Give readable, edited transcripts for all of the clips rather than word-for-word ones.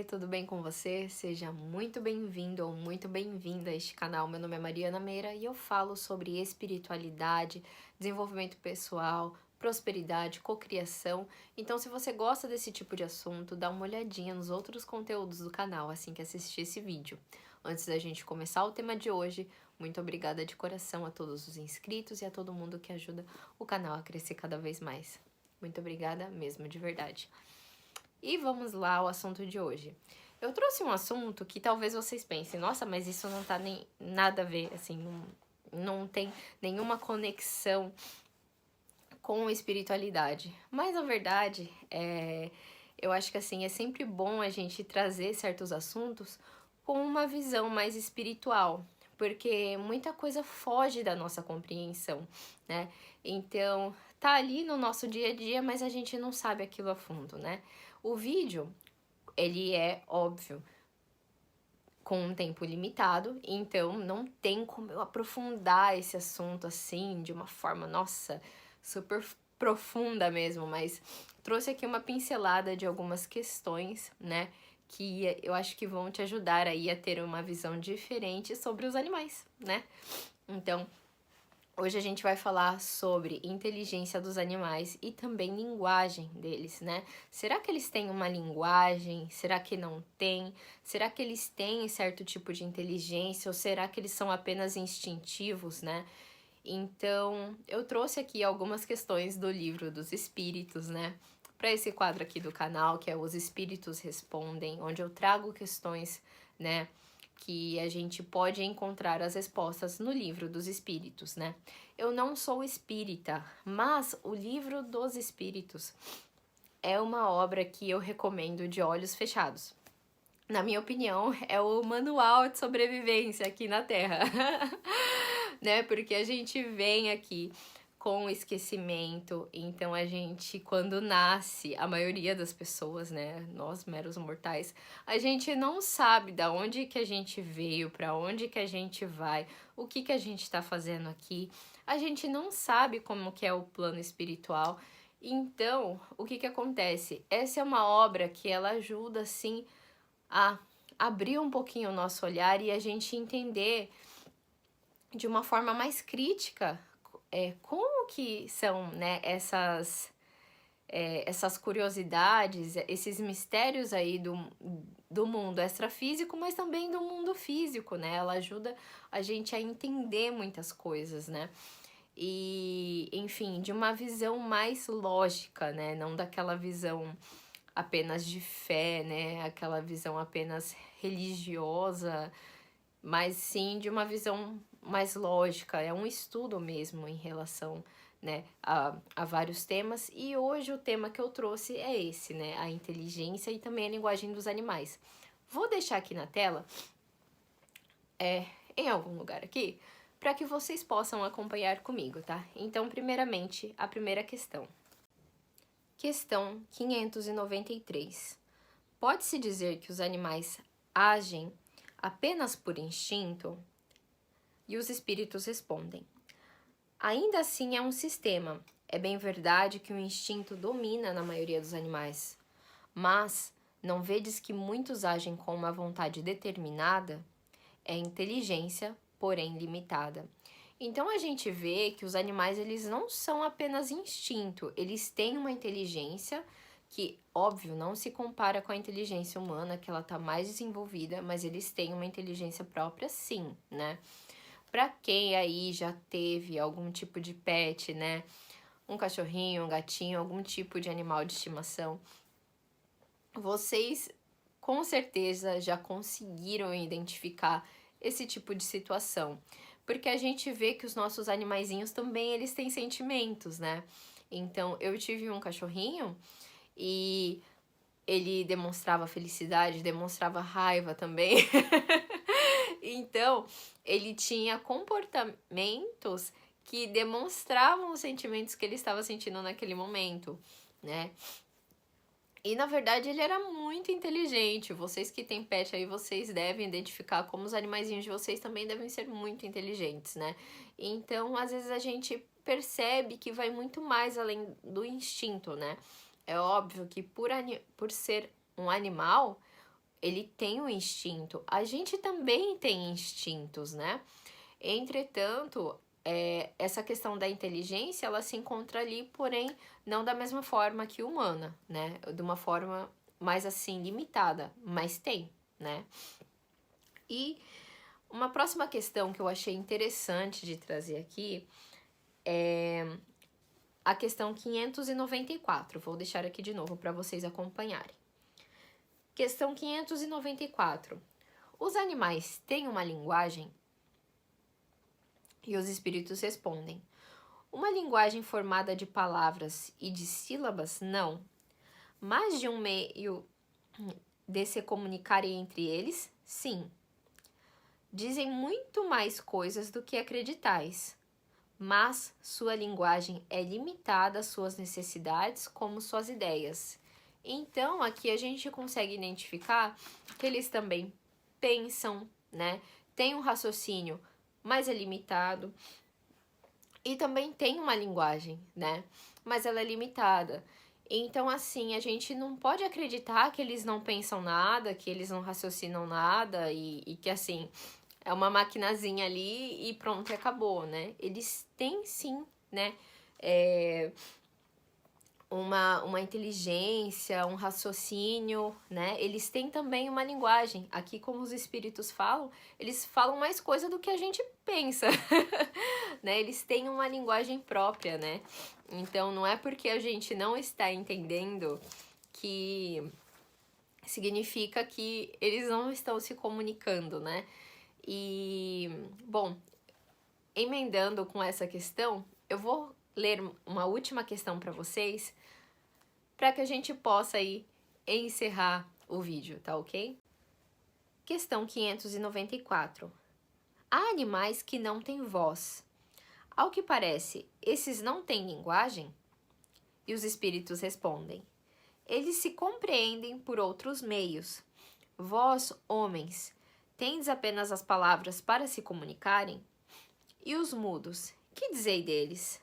Oi, tudo bem com você? Seja muito bem-vindo ou muito bem-vinda a este canal. Meu nome é Mariana Meira e eu falo sobre espiritualidade, desenvolvimento pessoal, prosperidade, cocriação. Então, se você gosta desse tipo de assunto, dá uma olhadinha nos outros conteúdos do canal assim que assistir esse vídeo. Antes da gente começar o tema de hoje, muito obrigada de coração a todos os inscritos e a todo mundo que ajuda o canal a crescer cada vez mais. Muito obrigada mesmo, de verdade. E vamos lá ao assunto de hoje. Eu trouxe um assunto que talvez vocês pensem, nossa, mas isso não tá nem nada a ver, assim, não tem nenhuma conexão com espiritualidade. Mas a verdade eu acho que assim, é sempre bom a gente trazer certos assuntos com uma visão mais espiritual, porque muita coisa foge da nossa compreensão, né? Então, tá ali no nosso dia a dia, mas a gente não sabe aquilo a fundo, né? O vídeo, ele é óbvio, com um tempo limitado, então não tem como eu aprofundar esse assunto assim, de uma forma, nossa, super profunda mesmo, mas trouxe aqui uma pincelada de algumas questões, né, que eu acho que vão te ajudar aí a ter uma visão diferente sobre os animais, né? Então, hoje a gente vai falar sobre inteligência dos animais e também linguagem deles, né? Será que eles têm uma linguagem? Será que não tem? Será que eles têm certo tipo de inteligência ou será que eles são apenas instintivos, né? Então, eu trouxe aqui algumas questões do livro dos espíritos, né? Para esse quadro aqui do canal, que é Os Espíritos Respondem, onde eu trago questões, né, que a gente pode encontrar as respostas no livro dos espíritos, né? Eu não sou espírita, mas o livro dos espíritos é uma obra que eu recomendo de olhos fechados. Na minha opinião, é o manual de sobrevivência aqui na Terra, né? Porque a gente vem aqui com esquecimento, então a gente, quando nasce, a maioria das pessoas, né, nós meros mortais, a gente não sabe da onde que a gente veio, para onde que a gente vai, o que que a gente está fazendo aqui, a gente não sabe como que é o plano espiritual. Então, o que que acontece? Essa é uma obra que ela ajuda, assim, a abrir um pouquinho o nosso olhar e a gente entender de uma forma mais crítica como que são, né, essas curiosidades, esses mistérios aí do mundo extrafísico, mas também do mundo físico, né? Ela ajuda a gente a entender muitas coisas, né? E, enfim, de uma visão mais lógica, né? Não daquela visão apenas de fé, né? Aquela visão apenas religiosa, mas sim de uma visão mais lógica. É um estudo mesmo em relação, né, a vários temas. E hoje o tema que eu trouxe é esse, né? A inteligência e também a linguagem dos animais. Vou deixar aqui na tela, em algum lugar aqui, para que vocês possam acompanhar comigo, tá? Então, primeiramente, a primeira questão. Questão 593. Pode-se dizer que os animais agem apenas por instinto? E os espíritos respondem: ainda assim é um sistema. É bem verdade que o instinto domina na maioria dos animais. Mas não vedes que muitos agem com uma vontade determinada? É inteligência, porém limitada. Então a gente vê que os animais, eles não são apenas instinto, eles têm uma inteligência que, óbvio, não se compara com a inteligência humana, que ela tá mais desenvolvida, mas eles têm uma inteligência própria sim, né? Pra quem aí já teve algum tipo de pet, né? Um cachorrinho, um gatinho, algum tipo de animal de estimação, vocês com certeza já conseguiram identificar esse tipo de situação. Porque a gente vê que os nossos animaizinhos também, eles têm sentimentos, né? Então, eu tive um cachorrinho e ele demonstrava felicidade, demonstrava raiva também. Então, ele tinha comportamentos que demonstravam os sentimentos que ele estava sentindo naquele momento, né? E na verdade ele era muito inteligente. Vocês que têm pet aí, vocês devem identificar como os animaizinhos de vocês também devem ser muito inteligentes, né? Então, às vezes a gente percebe que vai muito mais além do instinto, né? É óbvio que por ser um animal, ele tem um instinto. A gente também tem instintos, né? Entretanto, essa questão da inteligência, ela se encontra ali, porém, não da mesma forma que humana, né? De uma forma mais assim, limitada, mas tem, né? E uma próxima questão que eu achei interessante de trazer aqui é a questão 594. Vou deixar aqui de novo para vocês acompanharem. Questão 594. Os animais têm uma linguagem? E os espíritos respondem: uma linguagem formada de palavras e de sílabas, não. Mas de um meio de se comunicarem entre eles, sim. Dizem muito mais coisas do que acreditais, mas sua linguagem é limitada às suas necessidades como suas ideias. Então, aqui a gente consegue identificar que eles também pensam, né? Tem um raciocínio, mas é limitado. E também tem uma linguagem, né? Mas ela é limitada. Então, assim, a gente não pode acreditar que eles não pensam nada, que eles não raciocinam nada e que, assim, é uma maquinazinha ali e pronto, e acabou, né? Eles têm sim, né? Uma inteligência, um raciocínio, né? Eles têm também uma linguagem. Aqui, como os espíritos falam, eles falam mais coisa do que a gente pensa, né? Eles têm uma linguagem própria, né? Então, não é porque a gente não está entendendo que significa que eles não estão se comunicando, né? E, bom, emendando com essa questão, eu vou ler uma última questão para vocês, para que a gente possa aí encerrar o vídeo, tá ok? Questão 594. Há animais que não têm voz. Ao que parece, esses não têm linguagem? E os espíritos respondem: eles se compreendem por outros meios. Vós, homens, tendes apenas as palavras para se comunicarem? E os mudos, que dizei deles?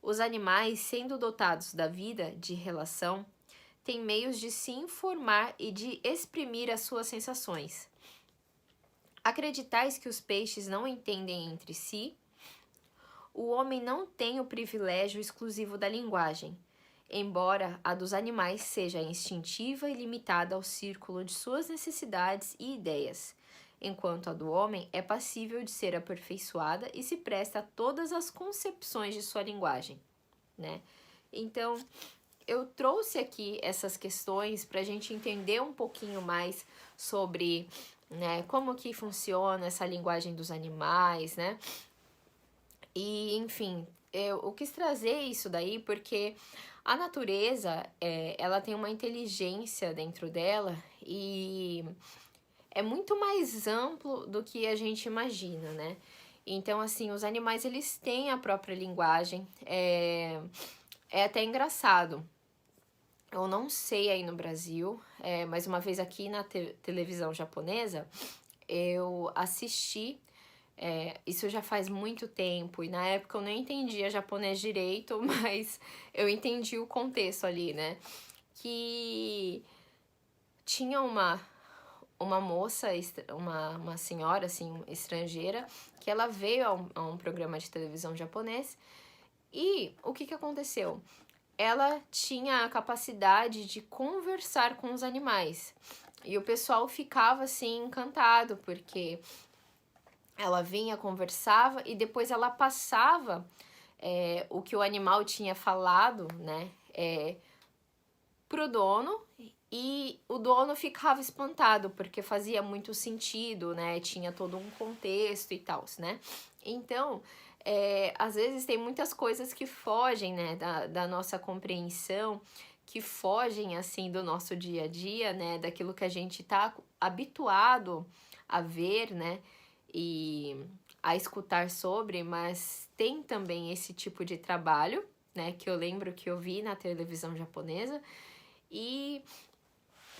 Os animais, sendo dotados da vida de relação, têm meios de se informar e de exprimir as suas sensações. Acreditais que os peixes não entendem entre si? O homem não tem o privilégio exclusivo da linguagem, embora a dos animais seja instintiva e limitada ao círculo de suas necessidades e ideias, enquanto a do homem é passível de ser aperfeiçoada e se presta a todas as concepções de sua linguagem, né? Então, eu trouxe aqui essas questões para a gente entender um pouquinho mais sobre, né, como que funciona essa linguagem dos animais, né? E, enfim, eu quis trazer isso daí porque a natureza, ela tem uma inteligência dentro dela e é muito mais amplo do que a gente imagina, né? Então, assim, os animais, eles têm a própria linguagem. É até engraçado. Eu não sei aí no Brasil, mas uma vez aqui na televisão japonesa, eu assisti, isso já faz muito tempo, e na época eu nem entendia japonês direito, mas eu entendi o contexto ali, né? Que tinha uma moça, uma senhora, assim, estrangeira, que ela veio a um programa de televisão japonês, e o que aconteceu? Ela tinha a capacidade de conversar com os animais. E o pessoal ficava assim encantado, porque ela vinha, conversava e depois ela passava o que o animal tinha falado, né, pro dono, e o dono ficava espantado, porque fazia muito sentido, né, tinha todo um contexto e tal, né. Então, às vezes tem muitas coisas que fogem, né, da nossa compreensão, que fogem, assim, do nosso dia a dia, né, daquilo que a gente tá habituado a ver, né, e a escutar sobre, mas tem também esse tipo de trabalho, né, que eu lembro que eu vi na televisão japonesa, e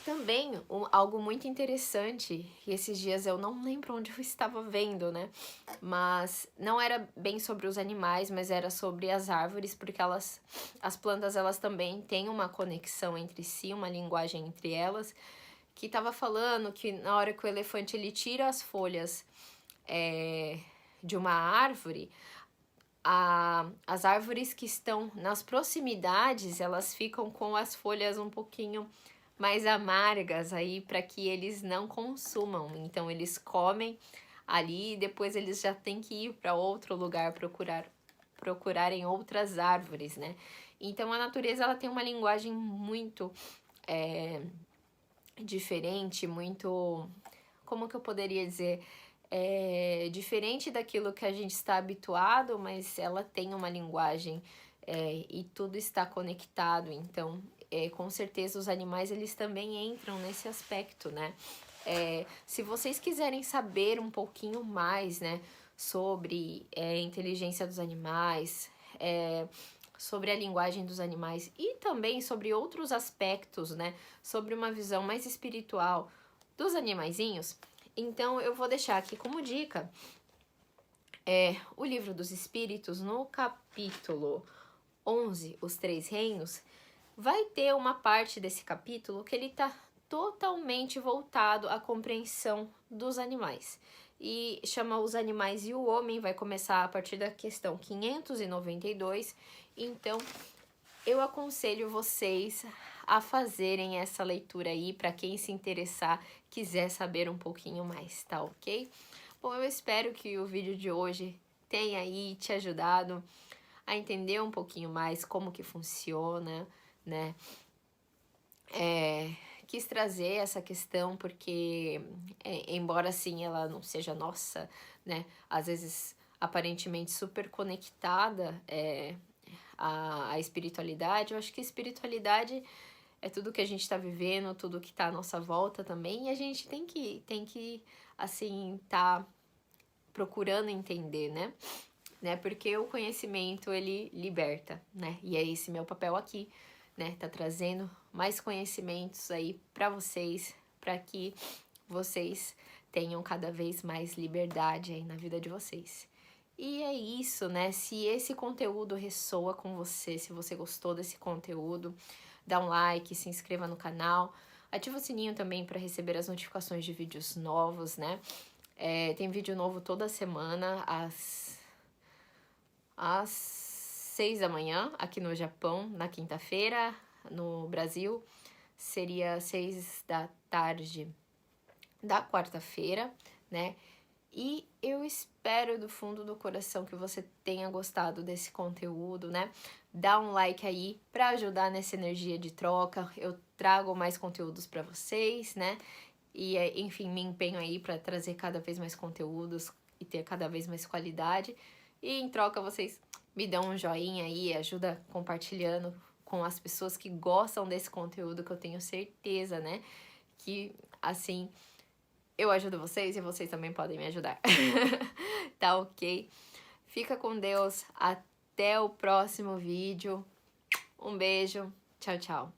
também algo muito interessante, e esses dias eu não lembro onde eu estava vendo, né? Mas não era bem sobre os animais, mas era sobre as árvores, porque as plantas, elas também têm uma conexão entre si, uma linguagem entre elas, que tava falando que na hora que o elefante ele tira as folhas de uma árvore, as árvores que estão nas proximidades, elas ficam com as folhas um pouquinho mais amargas aí para que eles não consumam. Então eles comem ali e depois eles já têm que ir para outro lugar procurarem outras árvores, né? Então a natureza ela tem uma linguagem muito diferente, muito, como que eu poderia dizer? Diferente daquilo que a gente está habituado, mas ela tem uma linguagem e tudo está conectado. Então, com certeza os animais eles também entram nesse aspecto, né? Se vocês quiserem saber um pouquinho mais, né, sobre inteligência dos animais, sobre a linguagem dos animais e também sobre outros aspectos, né, sobre uma visão mais espiritual dos animaizinhos, então eu vou deixar aqui como dica o Livro dos Espíritos, no capítulo 11, Os Três Reinos, vai ter uma parte desse capítulo que ele está totalmente voltado à compreensão dos animais. E chama Os Animais e o Homem, vai começar a partir da questão 592. Então, eu aconselho vocês a fazerem essa leitura aí, para quem se interessar, quiser saber um pouquinho mais, tá ok? Bom, eu espero que o vídeo de hoje tenha aí te ajudado a entender um pouquinho mais como que funciona, né? Quis trazer essa questão porque, embora assim ela não seja nossa, né? Às vezes aparentemente super conectada a espiritualidade, eu acho que a espiritualidade é tudo que a gente está vivendo, tudo que está à nossa volta também, e a gente tem que assim, tá procurando entender, né? Porque o conhecimento, ele liberta, né? E é esse meu papel aqui, né? Tá trazendo mais conhecimentos aí para que vocês tenham cada vez mais liberdade aí na vida de vocês. E é isso, né? Se esse conteúdo ressoa com você, se você gostou desse conteúdo, dá um like, se inscreva no canal, ativa o sininho também para receber as notificações de vídeos novos, né? Tem vídeo novo toda semana, às 6 da manhã, aqui no Japão, na quinta-feira. No Brasil, seria 6 da tarde da quarta-feira, né? E eu espero do fundo do coração que você tenha gostado desse conteúdo, né? Dá um like aí para ajudar nessa energia de troca. Eu trago mais conteúdos para vocês, né? E enfim, me empenho aí para trazer cada vez mais conteúdos e ter cada vez mais qualidade. E em troca vocês me dão um joinha aí, ajuda compartilhando com as pessoas que gostam desse conteúdo, que eu tenho certeza, né? Que assim eu ajudo vocês e vocês também podem me ajudar. Tá ok? Fica com Deus. Até o próximo vídeo. Um beijo. Tchau, tchau.